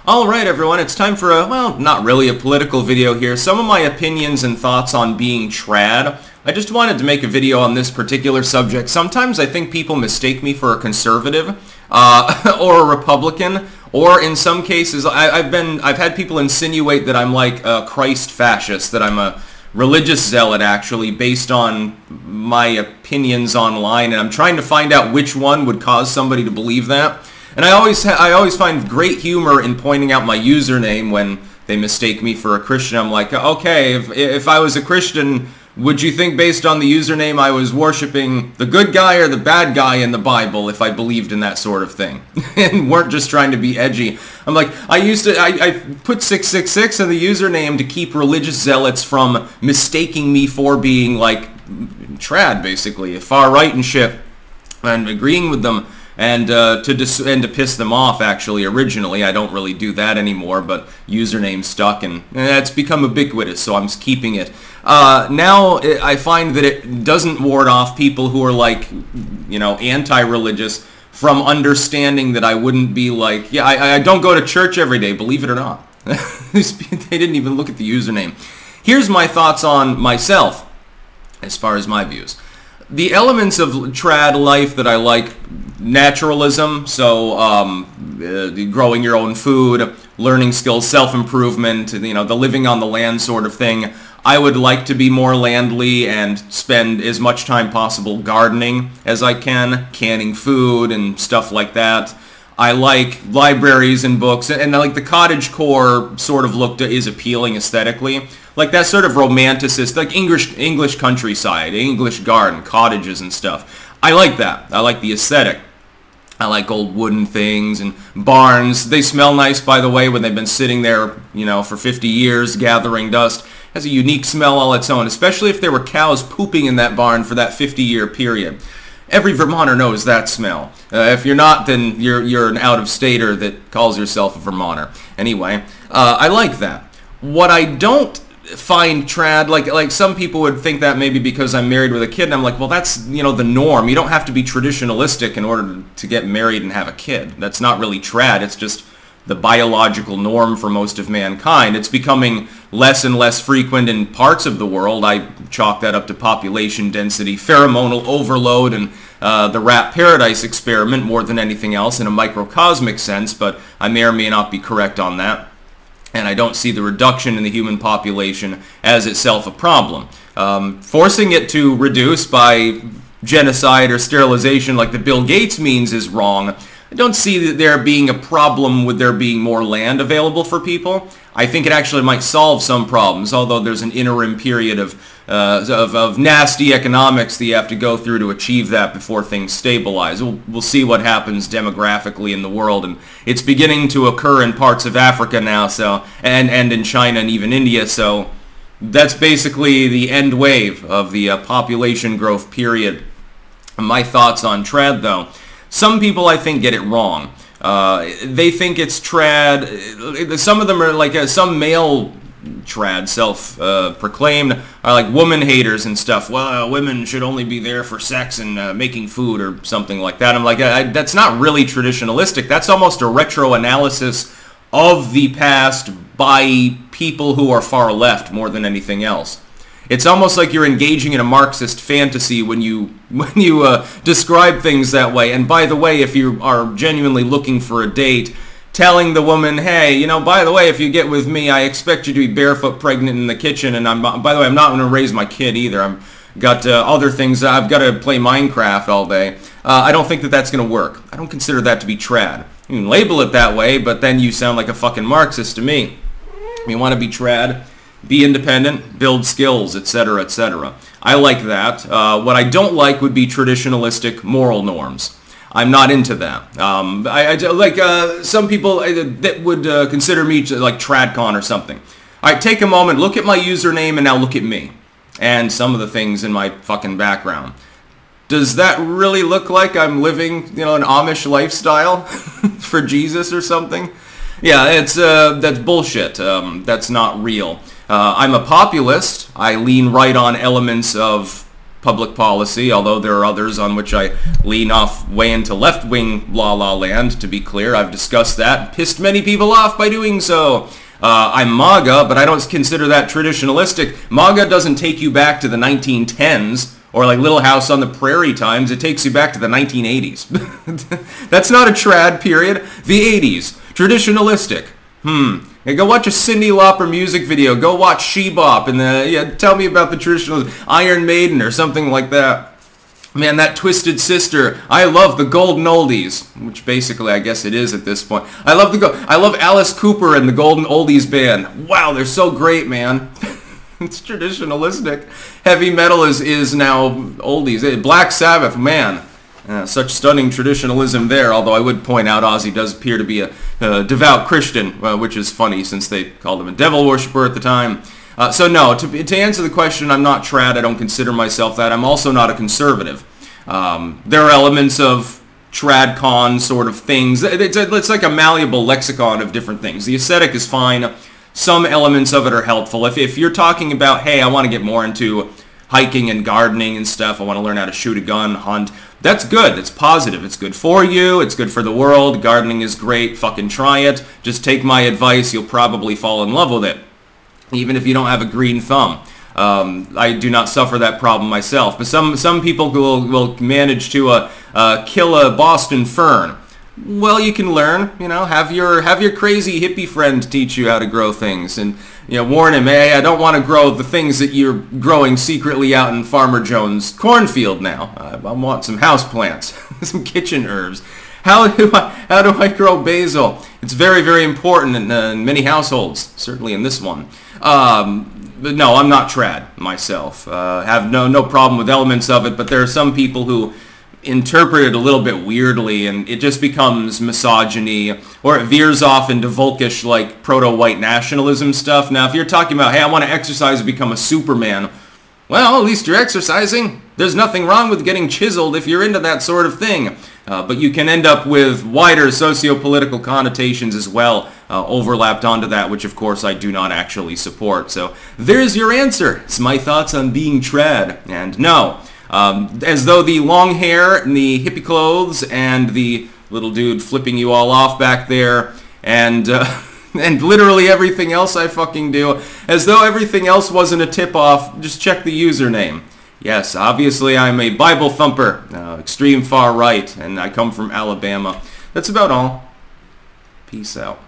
Alright everyone, it's time for a, well, not really a political video here. Some of my opinions and thoughts on being trad. I just wanted to make a video on this particular subject. Sometimes I think people mistake me for a conservative or a Republican, or in some cases I've had people insinuate that I'm like a Christ fascist, that I'm a religious zealot actually, based on my opinions online, and I'm trying to find out which one would cause somebody to believe that. And I always find great humor in pointing out my username when they mistake me for a Christian. I'm like, okay, if I was a Christian, would you think based on the username I was worshiping the good guy or the bad guy in the Bible if I believed in that sort of thing and weren't just trying to be edgy? I'm like, I put 666 in the username to keep religious zealots from mistaking me for being like trad, basically, far right and shit, and agreeing with them. And to piss them off, actually. Originally, I don't really do that anymore, but username stuck, and it's become ubiquitous, so I'm just keeping it. Now, I find that it doesn't ward off people who are, like, you know, anti-religious from understanding that I wouldn't be like, yeah, I don't go to church every day, believe it or not. They didn't even look at the username. Here's my thoughts on myself, as far as my views. The elements of trad life that I like: naturalism, so growing your own food, learning skills, self-improvement, you know, the living on the land sort of thing. I would like to be more landly and spend as much time possible gardening as I can, canning food and stuff like that. I like libraries and books, and I like the cottagecore sort of look is appealing aesthetically. Like that sort of romanticist, like English countryside, English garden, cottages and stuff. I like that. I like the aesthetic. I like old wooden things and barns. They smell nice, by the way, when they've been sitting there, you know, for 50 years gathering dust. It has a unique smell all its own, especially if there were cows pooping in that barn for that 50-year period. Every Vermonter knows that smell. If you're not, then you're an out-of-stater that calls yourself a Vermonter. Anyway, I like that. What I don't find trad, like some people would think that maybe because I'm married with a kid, and I'm like, well, that's, you know, the norm. You don't have to be traditionalistic in order to get married and have a kid. That's not really trad. It's just the biological norm for most of mankind. It's becoming less and less frequent in parts of the world. I chalk that up to population density, pheromonal overload, and the rat paradise experiment more than anything else in a microcosmic sense, but I may or may not be correct on that. And I don't see the reduction in the human population as itself a problem. Forcing it to reduce by genocide or sterilization like the Bill Gates means is wrong. I don't see there being a problem with there being more land available for people. I think it actually might solve some problems, although there's an interim period of nasty economics that you have to go through to achieve that before things stabilize. We'll see what happens demographically in the world, and it's beginning to occur in parts of Africa now, so and in China and even India, so that's basically the end wave of the population growth period. My thoughts on trad, though. Some people, I think, get it wrong. They think it's trad. Some of them are like some male trad, self-proclaimed, are like woman haters and stuff. Well, women should only be there for sex and making food or something like that. I'm like, that's not really traditionalistic. That's almost a retro-analysis of the past by people who are far left more than anything else. It's almost like you're engaging in a Marxist fantasy when you describe things that way. And by the way, if you are genuinely looking for a date, telling the woman, hey, you know, by the way, if you get with me, I expect you to be barefoot pregnant in the kitchen, and by the way, I'm not going to raise my kid either. I've got other things. I've got to play Minecraft all day. I don't think that that's going to work. I don't consider that to be trad. You can label it that way, but then you sound like a fucking Marxist to me. You want to be trad, be independent, build skills, etc., etc. I like that. What I don't like would be traditionalistic moral norms. I'm not into that. I like some people that would consider me like tradcon or something. All right, take a moment, look at my username, and now look at me and some of the things in my fucking background. Does that really look like I'm living, you know, an Amish lifestyle for Jesus or something? Yeah, it's that's bullshit. That's not real. I'm a populist. I lean right on elements of public policy, although there are others on which I lean off way into left-wing la-la land, to be clear. I've discussed that, pissed many people off by doing so. I'm MAGA, but I don't consider that traditionalistic. MAGA doesn't take you back to the 1910s, or like Little House on the Prairie times. It takes you back to the 1980s. That's not a trad period. The 80s. Traditionalistic. Yeah, go watch a Cyndi Lauper music video. Go watch SHIB and tell me about the traditional Iron Maiden or something like that. Man, that Twisted Sister. I love the Golden Oldies, which basically I guess it is at this point. I love Alice Cooper and the Golden Oldies band. Wow, they're so great, man. It's traditionalistic. Heavy metal is now oldies. Black Sabbath, man. Such stunning traditionalism there, although I would point out Ozzy does appear to be a devout Christian, which is funny since they called him a devil worshiper at the time. So no, to answer the question, I'm not trad. I don't consider myself that. I'm also not a conservative. There are elements of trad-con sort of things. It's like a malleable lexicon of different things. The aesthetic is fine. Some elements of it are helpful. If you're talking about, hey, I want to get more into hiking and gardening and stuff, I want to learn how to shoot a gun, hunt, that's good. It's positive. It's good for you. It's good for the world. Gardening is great. Fucking try it. Just take my advice. You'll probably fall in love with it, even if you don't have a green thumb. I do not suffer that problem myself, but some people will manage to kill a Boston fern. Well, you can learn, have your crazy hippie friend teach you how to grow things, and warn him, hey, I don't want to grow the things that you're growing secretly out in Farmer Jones' cornfield now. I want some house plants, some kitchen herbs. How do I grow basil? It's very, very important in many households, certainly in this one. But no, I'm not trad myself. Have no problem with elements of it, but there are some people who interpret it a little bit weirdly, and it just becomes misogyny, or it veers off into Volkish, like, proto-white nationalism stuff. Now, if you're talking about, hey, I want to exercise and become a Superman, well, at least you're exercising. There's nothing wrong with getting chiseled if you're into that sort of thing. But you can end up with wider socio-political connotations as well, overlapped onto that, which, of course, I do not actually support. So there's your answer. It's my thoughts on being trad. And no. As though the long hair and the hippie clothes and the little dude flipping you all off back there and literally everything else I fucking do, as though everything else wasn't a tip-off, just check the username. Yes, obviously I'm a Bible thumper, extreme far right, and I come from Alabama. That's about all. Peace out.